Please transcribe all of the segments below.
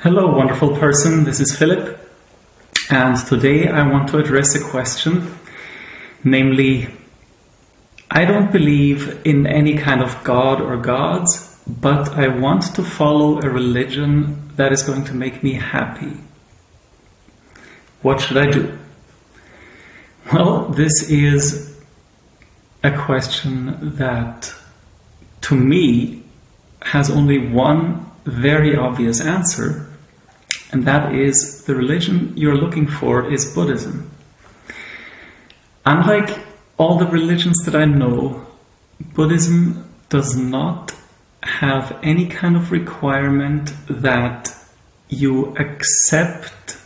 Hello, wonderful person. This is Philip, and today I want to address a question, namely, I don't believe in any kind of God or gods, but I want to follow a religion that is going to make me happy. What should I do? Well, this is a question that, to me, has only one very obvious answer, and that is the religion you're looking for is Buddhism. Unlike all the religions that I know, Buddhism does not have any kind of requirement that you accept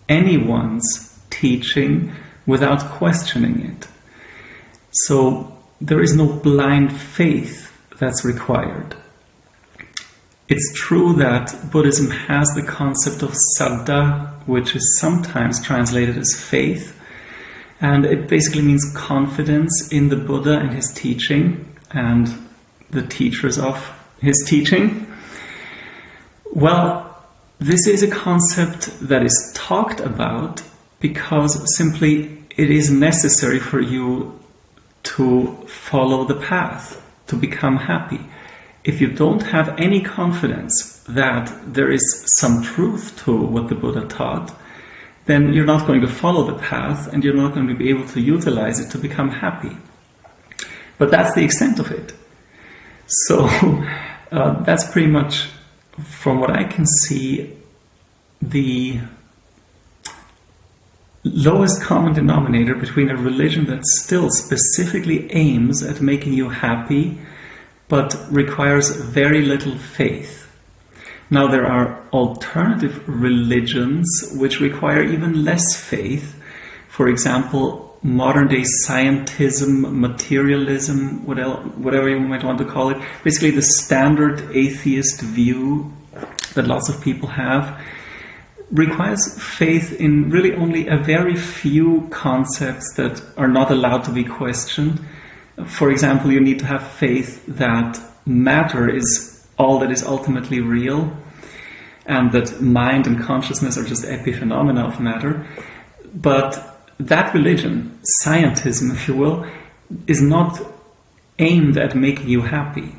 anyone's teaching without questioning it. So there is no blind faith that's required. It's true that Buddhism has the concept of saddha, which is sometimes translated as faith, and it basically means confidence in the Buddha and his teaching and the teachers of his teaching. Well, this is a concept that is talked about because simply it is necessary for you to follow the path, to become happy. If you don't have any confidence that there is some truth to what the Buddha taught, then you're not going to follow the path and you're not going to be able to utilize it to become happy. But that's the extent of it. So that's pretty much, from what I can see, the lowest common denominator between a religion that still specifically aims at making you happy but requires very little faith. Now, there are alternative religions which require even less faith. For example, modern-day scientism, materialism, whatever you might want to call it. Basically, the standard atheist view that lots of people have requires faith in really only a very few concepts that are not allowed to be questioned. For example, you need to have faith that matter is all that is ultimately real, and that mind and consciousness are just epiphenomena of matter. But that religion, scientism, if you will, is not aimed at making you happy.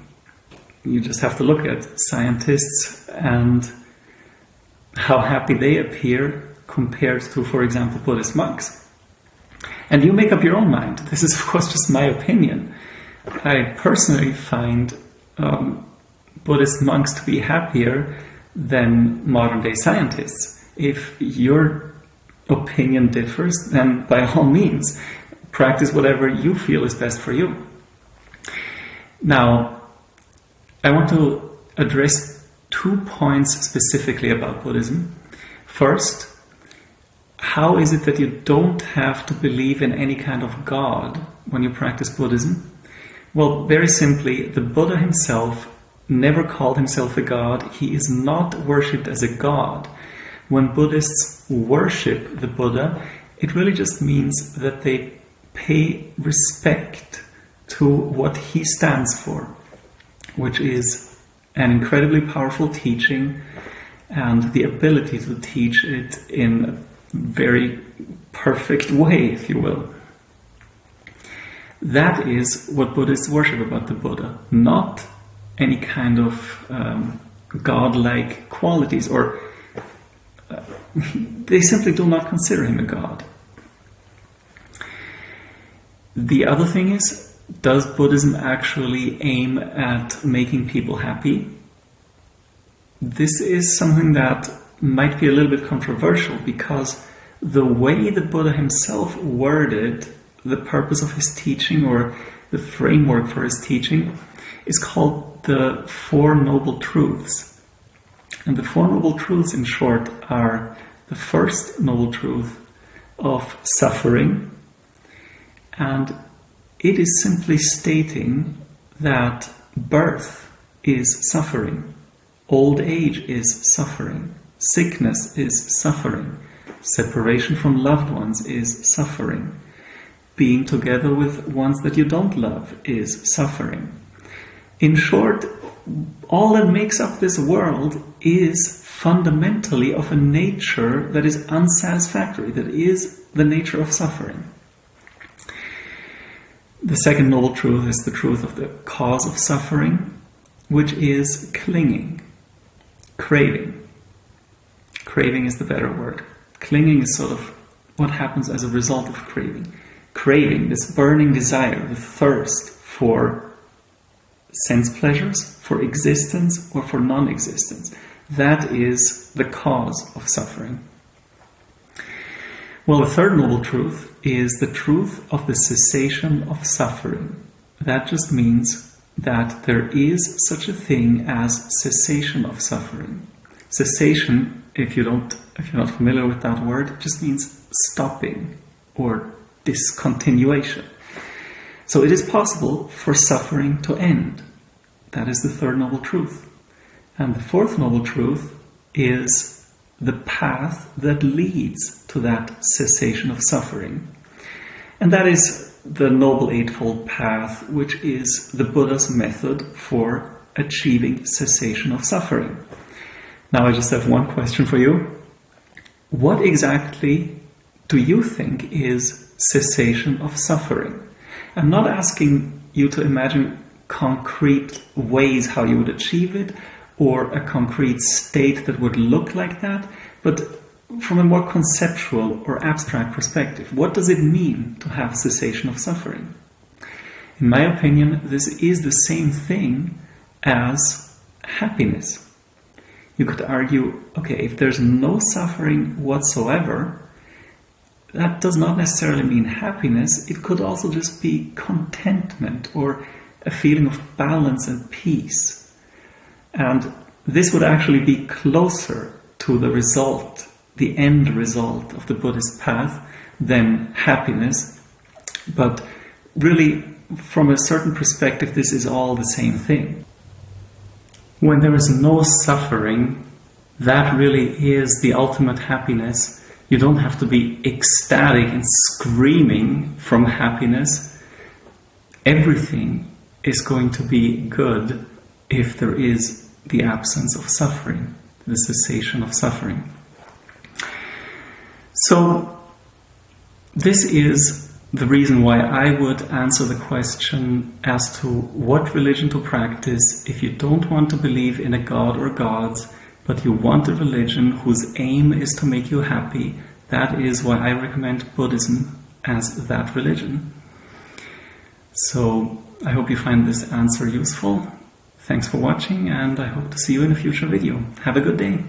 You just have to look at scientists and how happy they appear compared to, for example, Buddhist monks. And you make up your own mind. This is, of course, just my opinion. I personally find Buddhist monks to be happier than modern-day scientists. If your opinion differs, then by all means, practice whatever you feel is best for you. Now, I want to address 2 points specifically about Buddhism. First, how is it that you don't have to believe in any kind of God when you practice Buddhism? Well, very simply, the Buddha himself never called himself a god. He is not worshipped as a god. When Buddhists worship the Buddha, it really just means that they pay respect to what he stands for, which is an incredibly powerful teaching and the ability to teach it in a very perfect way, if you will. That is what Buddhists worship about the Buddha, not any kind of godlike qualities, or they simply do not consider him a god. The other thing is, does Buddhism actually aim at making people happy? This is something that might be a little bit controversial, because the way the Buddha himself worded the purpose of his teaching, or the framework for his teaching, is called the Four Noble Truths. And the Four Noble Truths, in short, are the first noble truth of suffering, and it is simply stating that birth is suffering, old age is suffering, sickness is suffering, separation from loved ones is suffering, being together with ones that you don't love is suffering. In short, all that makes up this world is fundamentally of a nature that is unsatisfactory, that is the nature of suffering. The second noble truth is the truth of the cause of suffering, which is clinging, craving. Craving is the better word. Clinging is sort of what happens as a result of craving. Craving, this burning desire, the thirst for sense pleasures, for existence or for non-existence. That is the cause of suffering. Well, the third noble truth is the truth of the cessation of suffering. That just means that there is such a thing as cessation of suffering. Cessation, if you're not familiar with that word, just means stopping or discontinuation. So it is possible for suffering to end. That is the third noble truth. And the fourth noble truth is the path that leads to that cessation of suffering. And that is the Noble Eightfold Path, which is the Buddha's method for achieving cessation of suffering. Now I just have one question for you. What exactly do you think is cessation of suffering? I'm not asking you to imagine concrete ways how you would achieve it, or a concrete state that would look like that, but from a more conceptual or abstract perspective. What does it mean to have cessation of suffering? In my opinion, this is the same thing as happiness. You could argue, okay, if there's no suffering whatsoever, that does not necessarily mean happiness. It could also just be contentment or a feeling of balance and peace. And this would actually be closer to the result, the end result of the Buddhist path than happiness. But really, from a certain perspective, this is all the same thing. When there is no suffering, that really is the ultimate happiness. You don't have to be ecstatic and screaming from happiness. Everything is going to be good if there is the absence of suffering, the cessation of suffering. So this is the reason why I would answer the question as to what religion to practice if you don't want to believe in a god or gods, but you want a religion whose aim is to make you happy. That is why I recommend Buddhism as that religion. So I hope you find this answer useful. Thanks for watching, and I hope to see you in a future video. Have a good day.